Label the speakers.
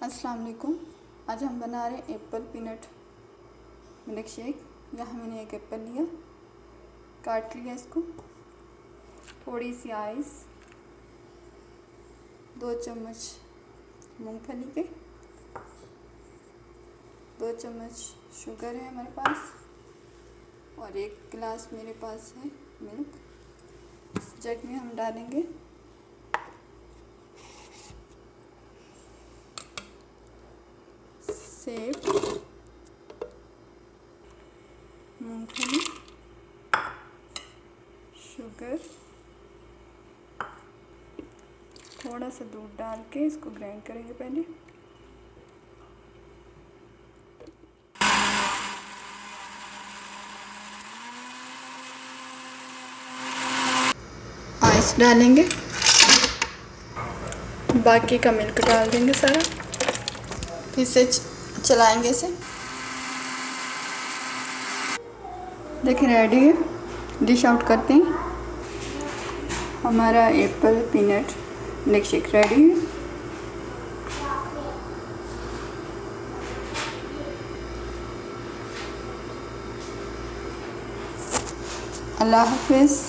Speaker 1: अस्सलाम वालेकुम। आज हम बना रहे हैं एप्पल पीनट मिल्क शेक। यहाँ मैंने एक एप्पल लिया, काट लिया इसको, थोड़ी सी आइस, 2 चम्मच मूंगफली के, 2 चम्मच शुगर है हमारे पास और 1 गिलास मेरे पास है मिल्क। इस जग में हम डालेंगे सेब, मूंगफली, शुगर, थोड़ा सा दूध डाल के इसको ग्राइंड करेंगे पहले। आइस डालेंगे, बाकी का मिल्क डाल देंगे सारा, फिर से चलाएंगे इसे। देखिए रेडी है, डिश आउट करते हैं। हमारा Apple peanut milk shake ready है। अल्लाह हाफिज़।